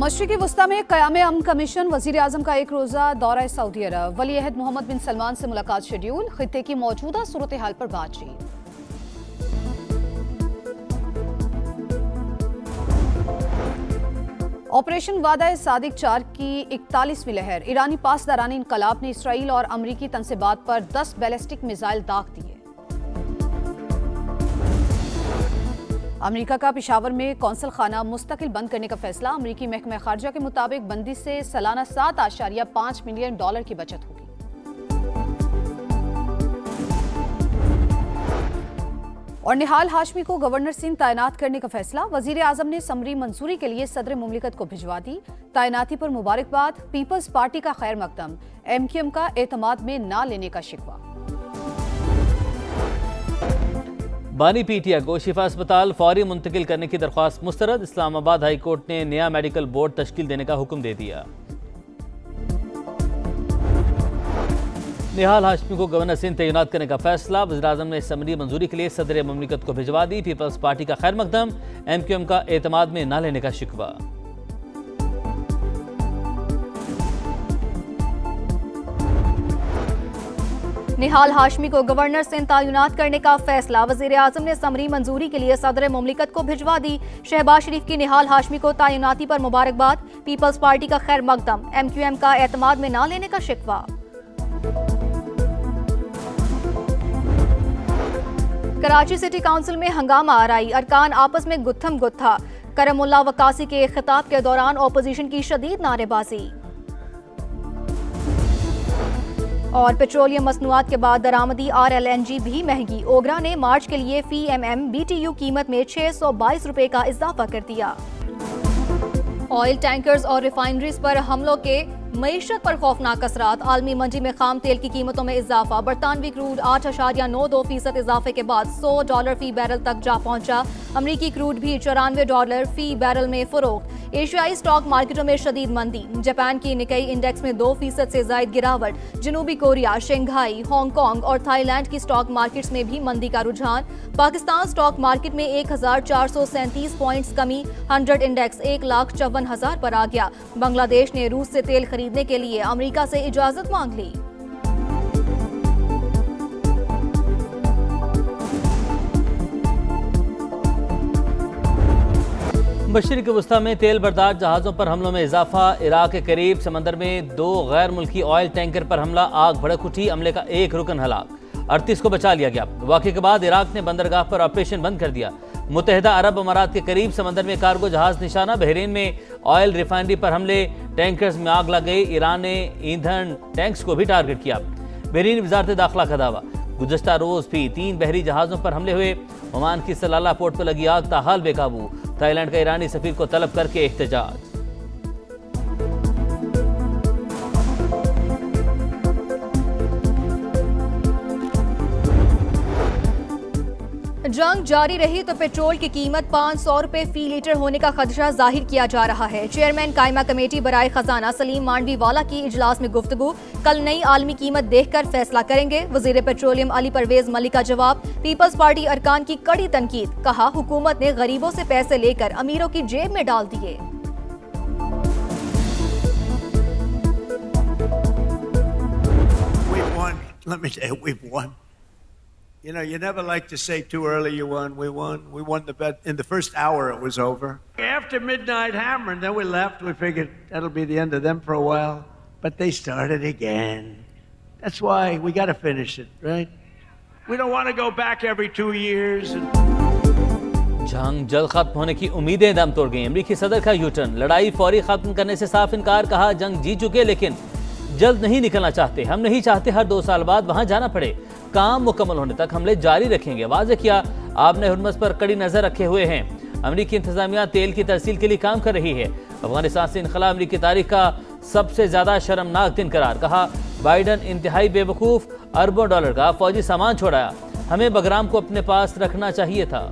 मशरिक़ी वस्ता में क़याम अमन कमीशन वज़ीर आज़म का एक रोज़ा दौरा सऊदी अरब। वली अहद मोहम्मद बिन सलमान से मुलाकात शेड्यूल। खित्ते की मौजूदा सूरत हाल पर बातचीत। ऑपरेशन वादा सादिक 4 की 41वीं लहर। ईरानी पासदारानी इनकलाब ने इसराइल और अमरीकी तनसीबात पर 10 बैलिस्टिक मिसाइल दाग दिए। अमेरिका का पेशावर में कौंसल खाना मुस्तकिल बंद करने का फैसला। अमेरिकी महकमा खारजा के मुताबिक बंदी से सालाना $7.5 मिलियन की बचत होगी। और निहाल हाशमी को गवर्नर सिंध तैनात करने का फैसला। वजीर आजम ने समरी मंजूरी के लिए सदर मुमलिकत को भिजवा दी। तैनाती पर मुबारकबाद। पीपल्स पार्टी का खैर मकदम। MQM का एतमाद में ना लेने का शिकवा। बानी पीटिया को शिफा अस्पताल फौरी मुंतकिल करने की दरख्वास्त मुस्तरद। इस्लामाबाद हाई कोर्ट ने नया मेडिकल बोर्ड तश्कील देने का हुक्म दे दिया। निहाल हाशमी को गवर्नर सिंध तैनात करने का फैसला। वज़ीर-ए-आज़म ने समरी मंजूरी के लिए सदर मुमलिकत को भिजवा दी। पीपल्स पार्टी का खैर मकदम। MQM का एतमाद में ना लेने का शिकवा। निहाल हाशमी को गवर्नर सिंध तैनात करने का फैसला। वज़ीर आज़म ने समरी मंजूरी के लिए सदर मुमलिकत को भिजवा दी। शहबाज शरीफ की निहाल हाशमी को तैनाती पर मुबारकबाद। पीपल्स पार्टी का खैर मकदम। MQM का एतमाद में ना लेने का शिकवा। कराची सिटी काउंसिल में हंगामा आराई। अरकान आपस में गुत्थम गुत्था। करमुल्ला वकासी के खिताब के दौरान ओपोजिशन की शदीद नारेबाजी। और पेट्रोलियम मसनूआत के बाद दरामदी RLNG भी महंगी। ओगरा ने मार्च के लिए फी MM BTU कीमत में 622 रुपए का इजाफा कर दिया। ऑयल टैंकर्स और रिफाइनरीज पर हमलों के मईशत पर खौफनाक असरात। आलमी मंडी में खाम तेल की कीमतों में इजाफा। बरतानवी क्रूड 8.92% इजाफे के बाद $100 फी बैरल तक जा पहुंचा। अमरीकी क्रूड भी $94 फी बैरल में फरोख्त। एशियाई स्टॉक मार्केटों में शदीद मंदी। जापान की निकाई इंडेक्स में 2% से ज्यादा गिरावट। जनूबी कोरिया, शंघाई, हांगकांग और थाईलैंड की स्टॉक मार्केट्स में भी मंदी का रुझान। पाकिस्तान स्टॉक मार्केट में 1437 पॉइंट्स कमी। 100 इंडेक्स 1,54,000 पर आ गया। बांग्लादेश ने रूस से तेल खरीदने के लिए अमेरिका से इजाजत मांग ली। मशरिक़ी वस्ता में तेल बरदार जहाज़ों पर हमलों में इजाफा। इराक के करीब समंदर में 2 गैर मुल्की ऑयल टैंकर पर हमला। आग भड़क उठी। अमले का एक रुकन हलाक। 38 को बचा लिया गया। वाक़े के बाद इराक ने बंदरगाह पर ऑपरेशन बंद कर दिया। मुत्तहिदा अरब अमारात के करीब समंदर में कार्गो जहाज निशाना। बहरीन में ऑयल रिफाइनरी पर हमले। टैंकर्स में आग लग गई। ईरान ने ईंधन टैंक्स को भी टारगेट किया। बहरीन वज़ारत दाखिला का दावा। गुज़श्ता रोज़ भी 3 बहरी जहाज़ों पर हमले हुए। ओमान की सलाला पोर्ट पर लगी आग ताहाल बेकाबू। थाईलैंड का ईरानी सफीर को तलब करके एहतजाज। जंग जारी रही तो पेट्रोल की कीमत 500 रुपए फी लीटर होने का खदशा जाहिर किया जा रहा है। चेयरमैन कायमा कमेटी बराए खजाना सलीम मांडवी वाला की इजलास में गुफ्तगू। कल नई आलमी कीमत देखकर फैसला करेंगे। वजीर पेट्रोलियम अली परवेज मलिक का जवाब। पीपल्स पार्टी अरकान की कड़ी तनकीद। कहा हुकूमत ने गरीबों से पैसे लेकर अमीरों की जेब में डाल दिए। You know, you never like to say too early you won. We won. We won the bet. In the first hour, it was over. After midnight hammer, and then we left. We figured that'll be the end of them for a while. But they started again. That's why we got to finish it, right? We don't want to go back every 2 years. जंग जल्द खत्म होने की उम्मीदें दम तोड़ गई। अमरीकी सदर का यूटर्न। लड़ाई फौरी खत्म करने से साफ इनकार। कहा जंग जीत चुके लेकिन जल्द नहीं निकलना चाहते। हम नहीं चाहते हर 2 साल बाद वहां जाना पड़े। काम मुकम्मल होने तक हमले जारी रखेंगे। वाज़े किया आपने हुर्मस पर कड़ी नजर रखे हुए हैं। अमरीकी इंतजामिया तेल की तरसील के लिए काम कर रही है। अफगानिस्तान से इनखला अमरीकी तारीख का सबसे ज्यादा शर्मनाक दिन करार। कहा बाइडन इंतहाई बेवकूफ। अरबों डॉलर का फौजी सामान छोड़ाया। हमें बगराम को अपने पास रखना चाहिए था।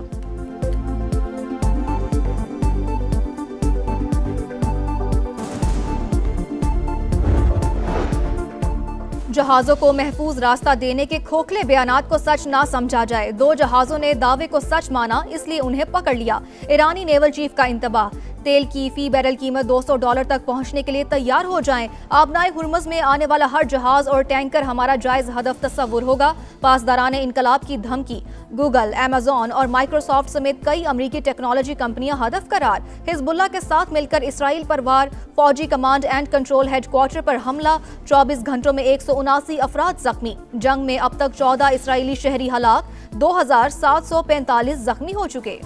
जहाजों को महफूज रास्ता देने के खोखले बयानात को सच ना समझा जाए। 2 जहाजों ने दावे को सच माना, इसलिए उन्हें पकड़ लिया। ईरानी नेवल चीफ का इंतबाह। तेल की फी बैरल कीमत $200 तक पहुंचने के लिए तैयार हो जाएं। आबनाए हुर्मुज़ में आने वाला हर जहाज और टैंकर हमारा जायज हदफ तस्वुर होगा। पासदाराने इनकलाब की धमकी। गूगल, अमेजॉन और माइक्रोसॉफ्ट समेत कई अमरीकी टेक्नोलॉजी कंपनियां हदफ करार। हिजबुल्लाह के साथ मिलकर इसराइल पर वार। फौजी कमांड एंड कंट्रोल हेडक्वार्टर पर हमला। 24 घंटों में 179 अफराद जख्मी। जंग में अब तक 14 इसराइली शहरी हलाक, 2745 जख्मी हो चुके।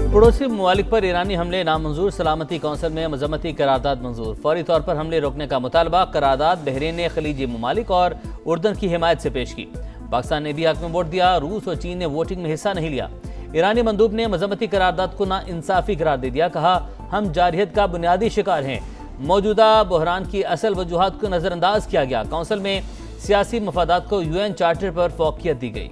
पड़ोसी ममालिक पर ईरानी हमले नामंजूर। सलामती कौंसिल में मजम्मती करारदाद मंजूर। फौरी तौर पर हमले रोकने का मुतालबा। करारदाद बहरीन ने खलीजी ममालिक और उर्दन की हिमायत से पेश की। पाकिस्तान ने भी हक में वोट दिया। रूस और चीन ने वोटिंग में हिस्सा नहीं लिया। ईरानी मंदूब ने मजम्मती करारदाद को नाइंसाफी करार दे दिया। कहा, हम जारहियत का बुनियादी शिकार हैं। मौजूदा बहरान की असल वजूहात को नजरअंदाज किया गया। कौंसिल में सियासी मफादात को UN चार्टर पर फौकियत दी गई।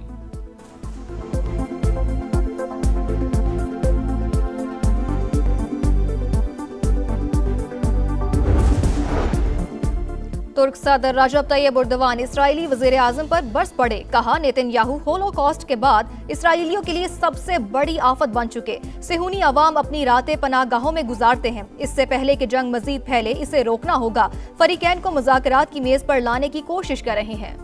तुर्क सदर रजब तैयब एर्दोगान इसराइली वजीर आजम पर बरस पड़े। कहा, नेतन्याहू होलोकॉस्ट के बाद इसराइलियों के लिए सबसे बड़ी आफत बन चुके। सेहूनी अवाम अपनी रातें पनाहगाहों में गुजारते हैं। इससे पहले कि जंग मजीद फैले, इसे रोकना होगा। फरीकैन को मुज़ाकरात की मेज पर लाने की कोशिश कर रहे हैं।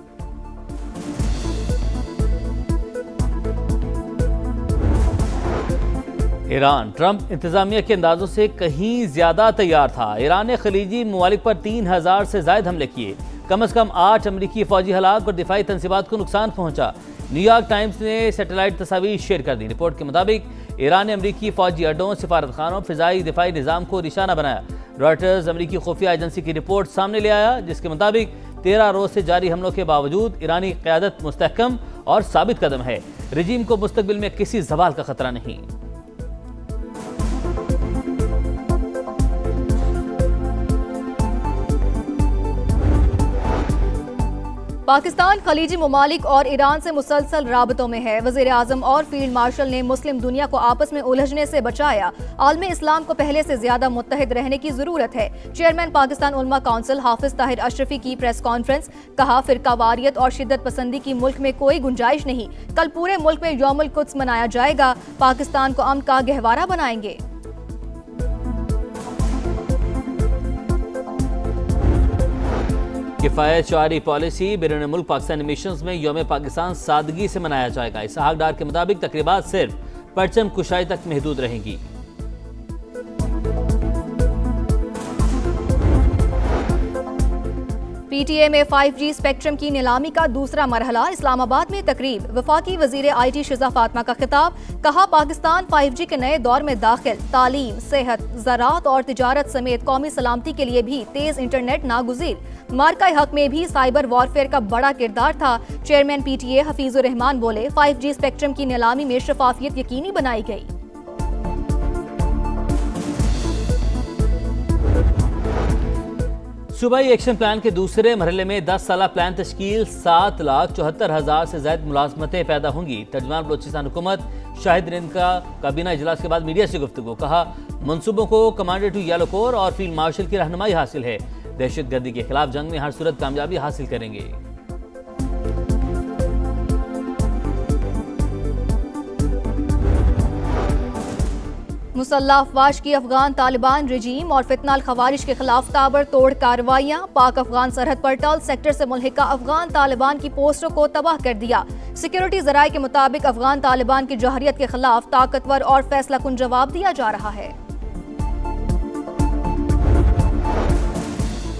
ईरान ट्रंप इंतजामिया के अंदाजों से कहीं ज्यादा तैयार था। ईरान ने खलीजी ममालिक पर 3000 से ज्यादा हमले किए। कम से कम 8 अमरीकी फौजी हलाक और दिफाई तंसीबात को नुकसान पहुंचा। न्यूयॉर्क टाइम्स ने सैटेलाइट तस्वीर शेयर कर दी। रिपोर्ट के मुताबिक ईरान ने अमरीकी फौजी अड्डों, सिफारतखानों, फिजाई दिफाई निज़ाम को निशाना बनाया। रॉयटर्स अमरीकी खुफिया एजेंसी की रिपोर्ट सामने ले आया, जिसके मुताबिक 13 रोज से जारी हमलों के बावजूद ईरानी क़यादत मुस्तहकम और साबित कदम है। रजीम को मुस्तकबिल में किसी ज़वाल का खतरा नहीं। पाकिस्तान खलीजी ममालिक और ईरान से मुसलसल राबतों में है। वजीर आजम और फील्ड मार्शल ने मुस्लिम दुनिया को आपस में उलझने से बचाया। आलमी इस्लाम को पहले से ज्यादा मुत्तहिद रहने की जरूरत है। चेयरमैन पाकिस्तान उलमा काउंसिल हाफिज ताहिर अशरफी की प्रेस कॉन्फ्रेंस। कहा, फिरकावारियत और शिद्दत पसंदी की मुल्क में कोई गुंजाइश नहीं। कल पूरे मुल्क में यौमुल कुद्स मनाया जाएगा। पाकिस्तान को अमन का गहवारा बनाएंगे। किफ़ायत शुआरी पॉलिसी। बैरून मुल्क पाकिस्तानी मिशंस में यौम पाकिस्तान सादगी से मनाया जाएगा। इसहाक डार के मुताबिक तकरीबात सिर्फ परचम कुशाई तक महदूद रहेंगी। PTA में 5G स्पेक्ट्रम की नीलामी का दूसरा मरहला। इस्लामाबाद में तकरीब। वफाकी वजीर IT शिजा फातिमा का खिताब। कहा, पाकिस्तान 5G के नए दौर में दाखिल। तालीम, सेहत, ज़राअत और तिजारत समेत कौमी सलामती के लिए भी तेज इंटरनेट नागुज़ीर। मार्का हक में भी साइबर वॉरफेयर का बड़ा किरदार था। चेयरमैन PTA हफीजुर रहमान बोले, 5G स्पेक्ट्रम की नीलामी में शफाफियत यकीनी बनाई गई। सूबाई एक्शन प्लान के दूसरे मरहले में 10 साला प्लान तश्कील। 7,74,000 से ज्यादा मुलाजमतें पैदा होंगी। तर्जुमान बलोचिस्तान हुकूमत शाहिद रिंद का काबीना इजलास के बाद मीडिया से गुफ्तगू। कहा, मंसूबों को कमांडर टू येलो कोर और फील्ड मार्शल की रहनुमाई हासिल है। दहशतगर्दी के खिलाफ जंग में हर सूरत कामयाबी हासिल करेंगे। मुसल्लह अफवाज की अफगान तालिबान रजीम और फितनाल खवारिज के खिलाफ ताबड़तोड़ कार्रवाइयां। पाक अफगान सरहद पर टल सेक्टर से मुल्हिका अफगान तालिबान की पोस्टों को तबाह कर दिया। सिक्योरिटी जराये के मुताबिक अफगान तालिबान की जहरियत के खिलाफ ताकतवर और फैसला कुन जवाब दिया जा रहा है।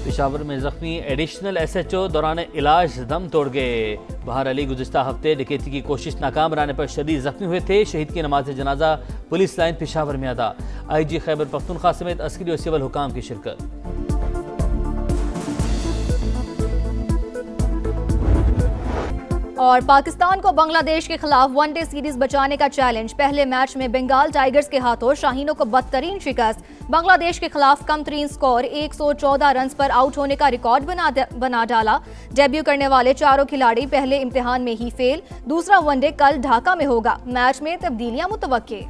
पेशावर में जख्मी एडिशनल SHO दौरान इलाज दम तोड़ गए। बहार अली गुज़िश्ता हफ्ते डकैती की कोशिश नाकाम रहने पर शदीद जख्मी हुए थे। शहीद की नमाज जनाजा पुलिस लाइन पेशावर में अदा। IG खैबर पख्तूनख्वा समेत अस्करी और सिविल हुकाम की शिरकत। और पाकिस्तान को बांग्लादेश के खिलाफ वनडे सीरीज बचाने का चैलेंज। पहले मैच में बंगाल टाइगर्स के हाथों शाहीनों को बदतरीन शिकस्त। बांग्लादेश के खिलाफ कम तरीन स्कोर 114 रन पर आउट होने का रिकॉर्ड बना डाला। डेब्यू करने वाले चारों खिलाड़ी पहले इम्तिहान में ही फेल। दूसरा वनडे कल ढाका में होगा। मैच में तब्दीलियां मुतवक्के।